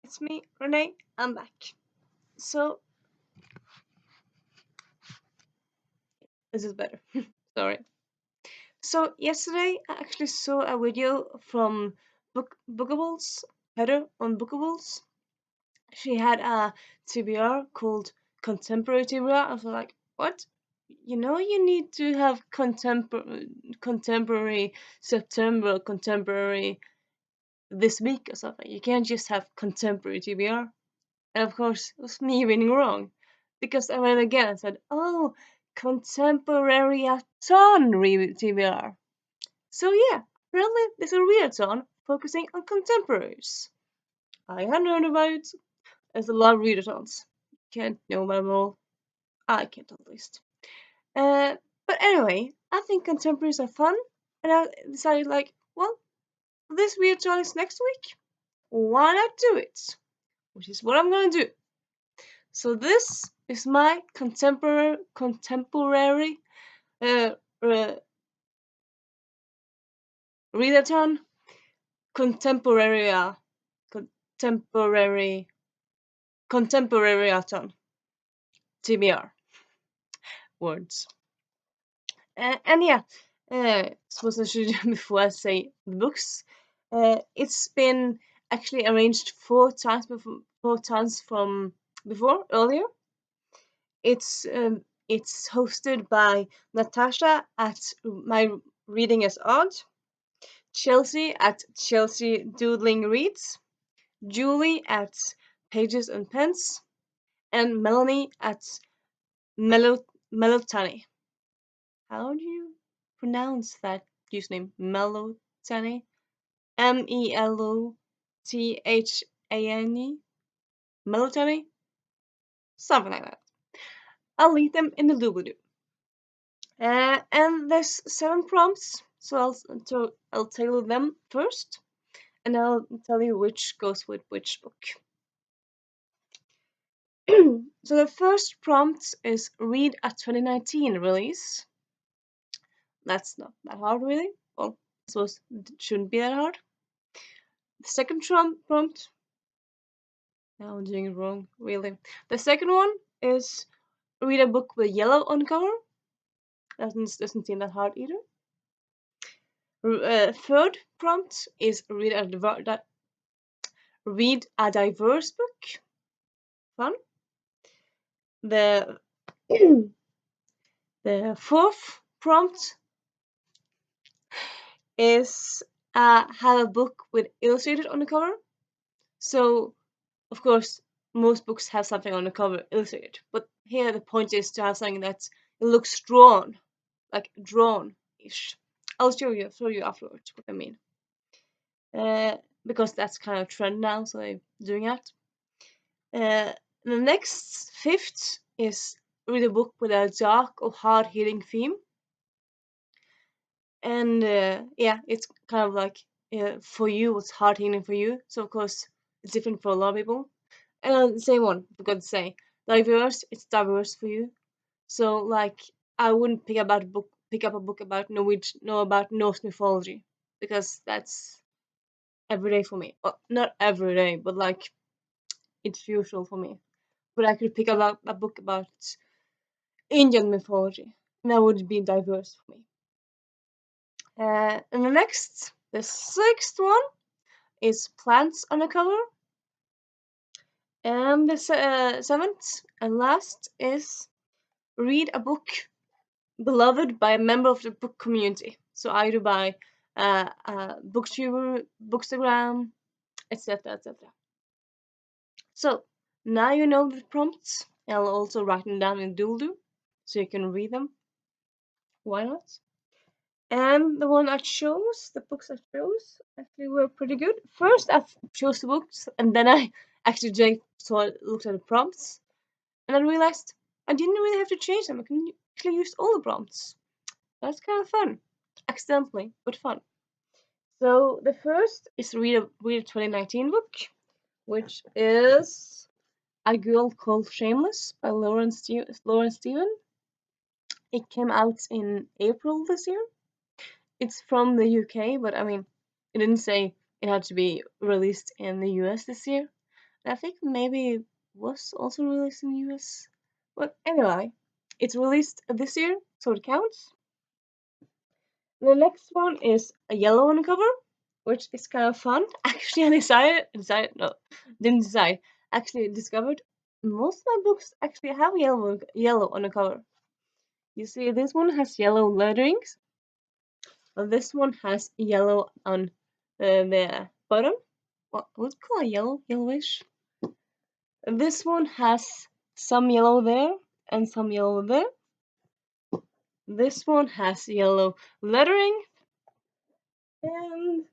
It's me, Renee. I'm back. So, this is better. Sorry. So, yesterday I actually saw a video from Bookables, Heather on Bookables. She had a TBR called Contemporary TBR. I was like, what? You know, you need to have contemporary September, contemporary this week or something. You can't just have contemporary TBR. And of course, it was me reading wrong. Because I read again and said, oh, Contemporary-a-thon TBR. So yeah, apparently there's a readathon focusing on contemporaries. I hadn't heard about it. There's a lot of readathons. Can't know about them all. I can't at least. Uh, but anyway, I think contemporaries are fun. And I decided like, well, this readathon is next week. Why not do it? Which is what I'm gonna do. So this is my contemporary uh, uh, readathon, contemporary contemporary contemporary-a-thon, TBR words. And yeah, suppose I should before I say the books. It's been actually arranged four times from before earlier. It's hosted by Natasha at My Reading is Odd, Chelsea at Chelsea Doodling Reads, Julie at Pages and Pens, and Melanie at Melotani. How do you pronounce that username? Melotani? Melothane? Melotani? Something like that. I'll link them in the doobly-doo. And there's 7 prompts, so I'll tailor them first, and I'll tell you which goes with which book. So the first prompt is read a 2019 release. That's not that hard, really. Well, I suppose it shouldn't be that hard. The second prompt. Now I'm doing it wrong, really. The second one is read a book with yellow on cover. Doesn't seem that hard either. Third prompt is read a diverse book. Fun. The the fourth prompt is have a book with illustrated on the cover. So, of course, most books have something on the cover illustrated, but here the point is to have something that looks drawn, like drawn-ish. I'll show you afterwards what I mean. Because that's kind of trend now, so I'm doing that. The next fifth is read a book with a dark or hard-hitting theme. And yeah, it's kind of like for you, what's hard-hitting for you. So of course, it's different for a lot of people. And the same one, I forgot to say, diverse. It's diverse for you. So like, I wouldn't pick up a book about Norse mythology, because that's every day for me. Well, not every day, but like it's usual for me. But I could pick up a book about Indian mythology, and that would be diverse for me. And the sixth one is plants on the cover, and the seventh and last is read a book beloved by a member of the book community. So either by a booktuber, bookstagram, etc., etc. So now you know the prompts. I'll also write them down in Doodle so you can read them. Why not? And the books I chose actually were pretty good. First, I chose the books, and then I actually looked at the prompts, and I realized I didn't really have to change them. I can actually use all the prompts. That's kind of fun. Accidentally, but fun. So the first is read a 2019 book, which is A Girl Called Shameless by Lauren Stephen. It came out in April this year. It's from the UK, but I mean, it didn't say it had to be released in the US this year. I think maybe it was also released in the US. But anyway, it's released this year, so it counts. The next one is a yellow on the cover, which is kind of fun. Actually, didn't decide. Actually, discovered most of my books actually have yellow on the cover. You see, this one has yellow letterings. This one has yellow on the bottom. What would call it yellowish. This one has some yellow there and some yellow there. This one has yellow lettering, and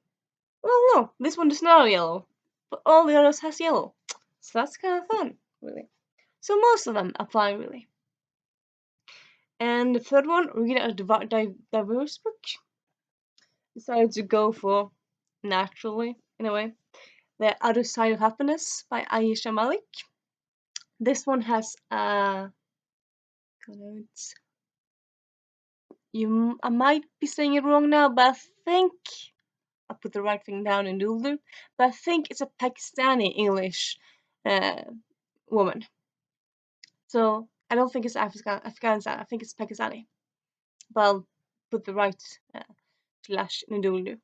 well, no, this one does not have yellow, but all the others has yellow. So that's kind of fun, really. So most of them apply, really. And the third one, read a diverse book. Decided to go for, naturally, in a way, The Other Side of Happiness by Ayesha Malik. This one has I might be saying it wrong now, but I think I put the right thing down in Doodle, but I think it's a Pakistani English woman. So I don't think it's Afghanistan. I think it's Pakistani. But I'll put the right slash in Doodle.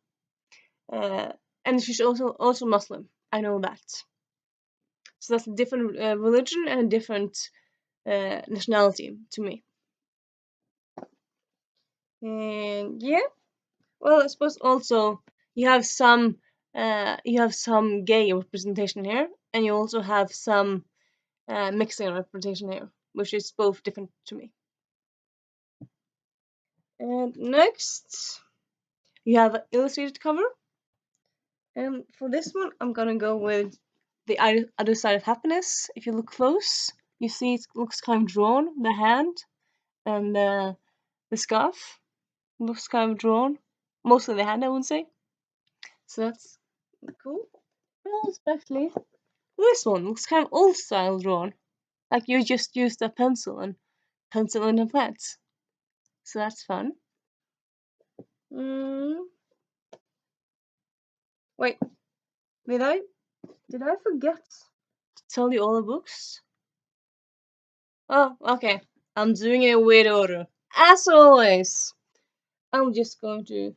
And she's also Muslim. I know that. So that's a different religion and a different nationality to me. And yeah, well, I suppose also you have some gay representation here, and you also have some mixing representation here, which is both different to me. And next, you have an illustrated cover. And for this one, I'm gonna go with The Other Side of Happiness. If you look close, you see it looks kind of drawn, the hand and the scarf looks kind of drawn. Mostly the hand, I would say. So that's cool. Well, especially this one looks kind of old style drawn. Like you just used a pencil and a plant. So that's fun. Wait, did I forget to tell you all the books? Oh, okay. I'm doing it in weird order. As always, I'm just going to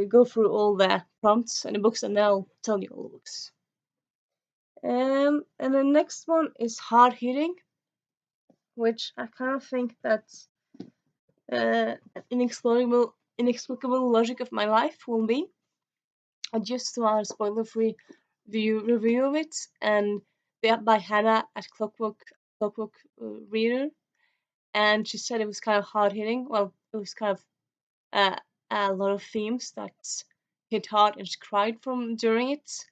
go through all the prompts and the books, and then I'll tell you all the books. And the next one is hard hitting, which I kind of think that's inexplicable logic of my life will be. I just saw a spoiler-free review of it, and by Hannah at Clockwork Reader, and she said it was kind of hard hitting. Well, it was kind of a lot of themes that hit hard, and she cried from during it.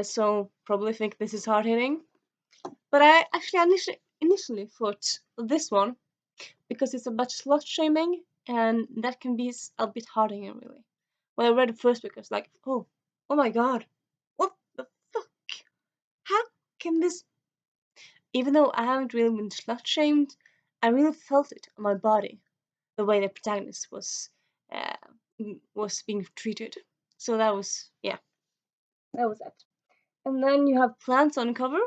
So probably think this is hard hitting. But I actually initially thought this one, because it's about slut shaming, and that can be a bit hard hitting, really. When I read the first book, I was like, oh my god, what the fuck? How can this? Even though I haven't really been slut shamed, I really felt it on my body, the way the protagonist was being treated. So that was that was that. And then you have plants on cover,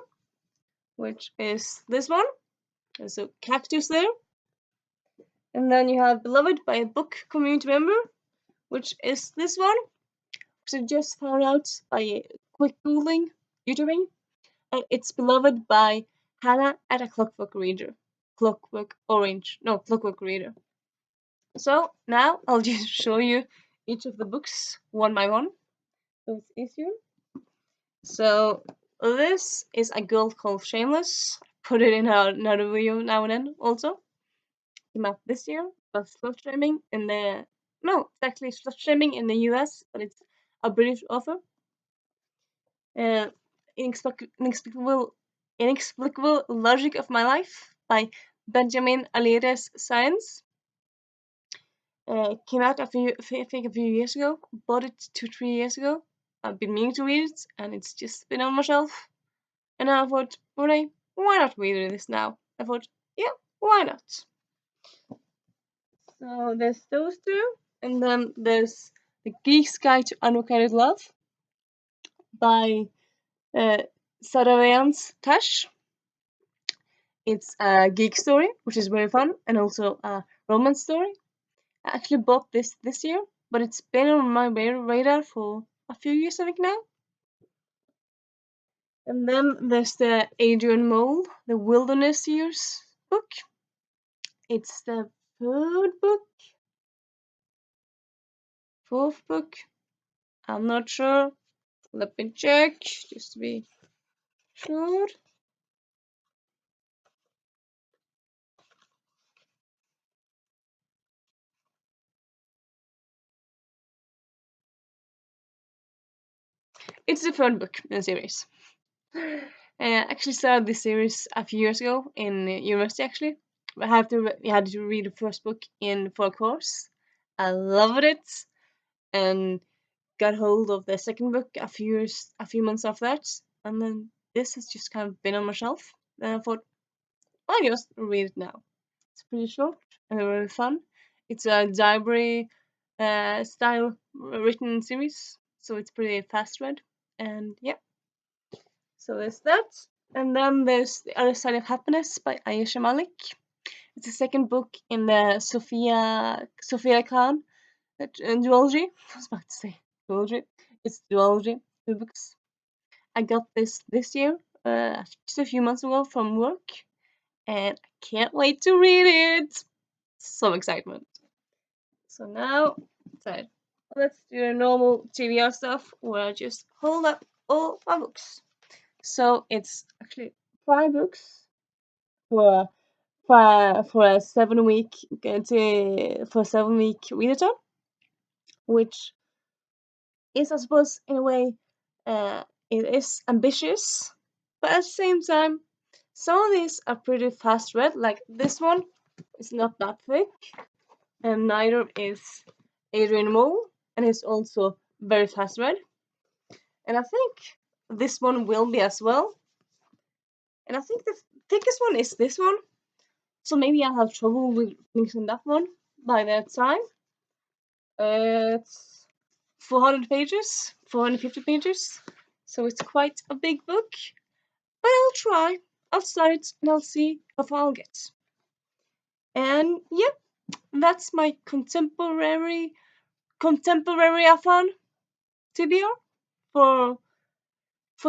which is this one. There's a cactus there. And then you have Beloved by a book community member, which is this one. So just found out by a quick googling, YouTubing. And it's Beloved by Hannah at a Clockwork Reader. Clockwork Reader. So now I'll just show you each of the books one by one, so it's easier. So this is A Girl Called Shameless. Put it in another video now and then also. Came out this year, but slut shaming in the it's actually slut shaming in the US, but it's a British author. Inexplicable Logic of My Life by Benjamin Aliere Saenz. Came out I think a few years ago. Bought it 2-3 years ago. I've been meaning to read it, and it's just been on my shelf. And I thought, why not read this now? I thought, yeah, why not? So there's those two, and then there's The Geek's Guide to Unrequited Love by Saraveyan's Tash. It's a geek story, which is very fun, and also a romance story. I actually bought this year, but it's been on my radar for a few years, I think now. And then there's the Adrian Mole, the Wilderness Years book. It's the third book, fourth book. I'm not sure. Let me check just to be sure. It's the third book in the series. I actually started this series a few years ago in university. Actually, we had to read the first book in for a course. I loved it, and got hold of the second book a few months after that, and then this has just kind of been on my shelf. And I thought, I'll just read it now. It's pretty short and very fun. It's a diary style written series, so it's pretty fast read. And yeah, so there's that. And then there's The Other Side of Happiness by Ayesha Malik. It's the second book in the Sophia Khan duology. I was about to say duology. It's duology, two books. I got this year, just a few months ago from work, and I can't wait to read it. So excitement. So now, so let's do the normal TBR stuff where I just hold up all my books. So it's actually 5 books for for a 7 week for a 7 week readathon, which is, I suppose, in a way, it is ambitious, but at the same time, some of these are pretty fast read. Like this one is not that thick, and neither is Adrian Mole, and it's also very fast read. And I think this one will be as well. And I think the thickest one is this one, so maybe I'll have trouble with finishing that one by that time. It's 400 pages, 450 pages, so it's quite a big book. But I'll try. I'll start it and I'll see how far I'll get. And yep, that's my contemporary-a-thon TBR for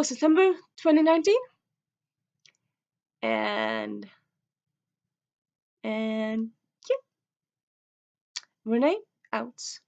September 2019. And yep, Renee out.